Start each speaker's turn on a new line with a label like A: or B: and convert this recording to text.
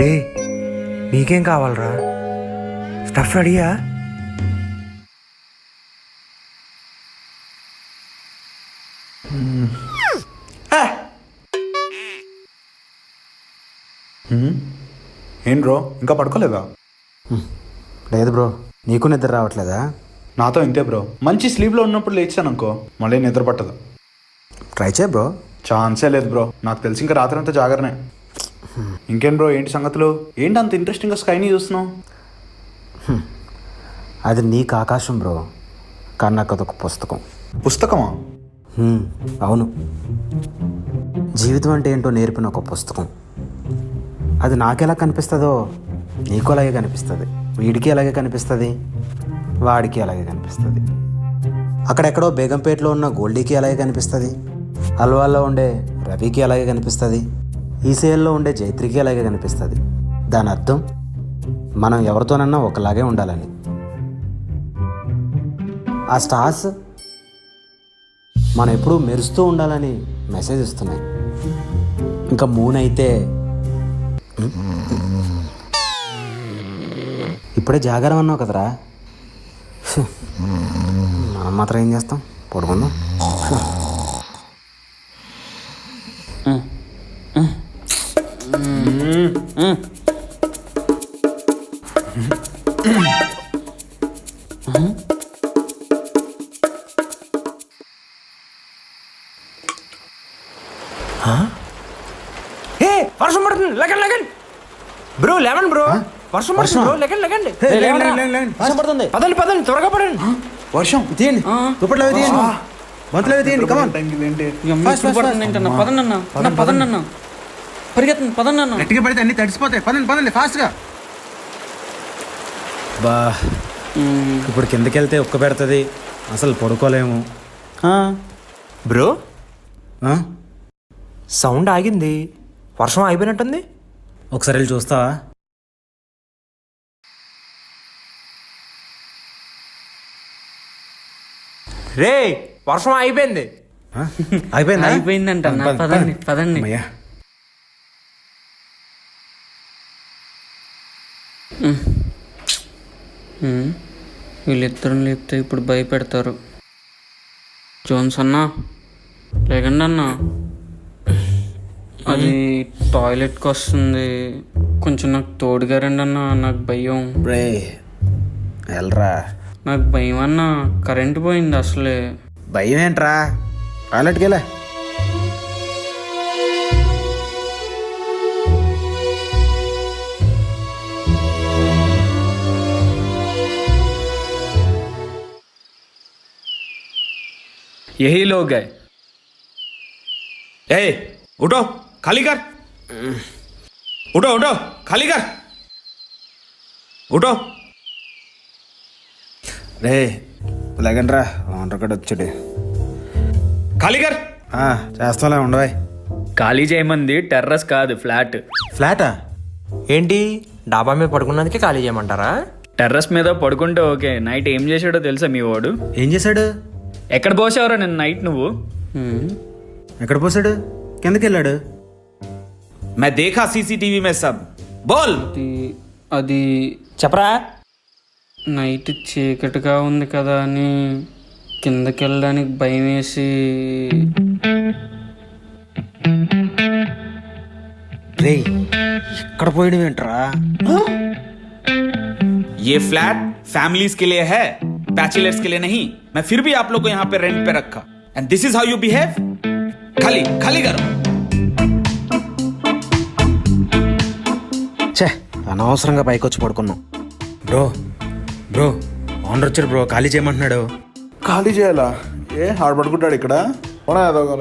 A: ఏ నీకేం కావాలరా? స్టఫ్ రెడీయా?
B: ఏం బ్రో ఇంకా పడుకోలేదా?
C: లేదు బ్రో, నీకు నిద్ర రావట్లేదా?
B: నాతో ఇంతే బ్రో, మంచి స్లీప్లో ఉన్నప్పుడు లేచాను అనుకో మళ్ళీ నిద్ర పట్టదు.
C: ట్రై చేయ బ్రో.
B: ఛాన్సే లేదు బ్రో, నాకు తెలిసి ఇంకా రాత్రి అంతా జాగరనే. ఇంకేం బ్రో, ఏంటి సంగతులు? ఏంటి అంత ఇంట్రెస్టింగ్గా స్కైని చూస్తున్నావు?
C: అది నీకు ఆకాశం బ్రో, కానీ నాకు అదొక పుస్తకం.
B: పుస్తకమా?
C: అవును, జీవితం అంటే ఏంటో నేర్పిన ఒక పుస్తకం. అది నాకెలా కనిపిస్తుందో నీకు అలాగే కనిపిస్తుంది, వీడికి అలాగే కనిపిస్తుంది, వాడికి అలాగే కనిపిస్తుంది. అక్కడెక్కడో బేగంపేటలో ఉన్న గోల్డీకి అలాగే కనిపిస్తుంది, అల్వాల్లో ఉండే రవికి అలాగే కనిపిస్తుంది, ఈసీఎల్లో ఉండే జైత్రికి అలాగే కనిపిస్తుంది. దాని అర్థం మనం ఎవరితోనన్నా ఒకలాగే ఉండాలని. ఆ స్టార్స్ మనం ఎప్పుడూ మెరుస్తూ ఉండాలని మెసేజ్ ఇస్తున్నాయి. ఇంకా మూన్ అయితే ఇప్పుడే జాగారం అన్నావు కదరా, మనం మాత్రం ఏం చేస్తాం, పడుకుందాం.
A: వర్షం పడుతుంది, లెగండి బ్రో, లేవండి బ్రో, వర్షం పడుతుంది బ్రో, లెగండి.
C: వర్షం పడుతుంది,
A: పదండి త్వరగా పడండి.
B: వర్షం
C: తీయండి, దుప్పట్లు అవి తీయండి, మంతులు అవి తీయండి. కమాన్,
D: పదన్న పరిగెత్తండి, పదన్న.
C: గట్టిగా పడితే అన్ని తడిసిపోతాయి. పదండి ఫాస్ట్గా. బా, ఇప్పుడు కిందకి వెళ్తే ఉక్క పెడుతుంది, అసలు పడుకోలేము.
A: బ్రో సౌండ్ ఆగింది, వర్షం అయిపోయినట్టుంది.
C: ఒకసారి వెళ్ళి చూస్తావా?
A: రే వర్షం అయిపోయింది.
D: అయిపోయిందంట. పదండి.
C: అమ్మయ్యా.
D: వీళ్ళిద్దరం లేపితే ఇప్పుడు భయపెడతారు. జోన్స్ అన్నా లేకండి అన్నా, అది టాయిలెట్కి వస్తుంది, కొంచెం నాకు తోడుగా రండి అన్నా, నాకు భయం.
C: రే వెళ్ళరా.
D: నాకు భయం అన్నా, కరెంటు పోయింది అసలే.
C: భయం ఏంట్రా, టాయిలెట్కి వెళ్ళా.
E: यही लोग है। ए उठो, खाली कर। उठो खाली कर, उठो।
C: రే లేకండ్రా, ఓనర్ కూడా వచ్చాడు.
E: ఖాళీ కర్.
C: చేస్తాంలే, ఉండవా.
E: ఖాళీ చేయమంది టెర్రస్ కాదు, ఫ్లాట్.
C: ఫ్లాటా?
A: ఏంటి డాబా మీద పడుకున్నందుకే ఖాళీ చేయమంటారా?
E: టెర్రస్ మీద పడుకుంటే ఓకే, నైట్ ఏం చేశాడో తెలుసా మీ వాడు?
C: ఏం చేశాడు?
E: ఎక్కడ పోసావరా నిన్న నైట్ నువ్వు?
C: ఎక్కడ పోసాడు? కిందకి వెళ్ళాడు.
E: मैं देखा सीसीटीवी में सब। बोल।
D: అది
A: చెప్పరా.
D: నైట్ చీకటిగా ఉంది కదా అని కిందకి వెళ్ళడానికి భయం వేసి.
C: రే ఎక్కడ పోయడం ఏంట్రా?
E: ये फ्लैट फैमिलीज के लिए है, बैचलर्स के लिए नहीं। मैं फिर भी आप लोग को यहाँ पे रेंट पे रखा, and this is how you behave. खाली करो।
C: ఛే, అనవసరంగా పైకి వచ్చి పడుకున్నాం. బ్రో ఓనర్ వచ్చాడు బ్రో, ఖాళీ చేయమంటున్నాడు.
B: ఖాళీ చేయాలా? ఏ ఆడబడుకుంటాడు ఇక్కడ?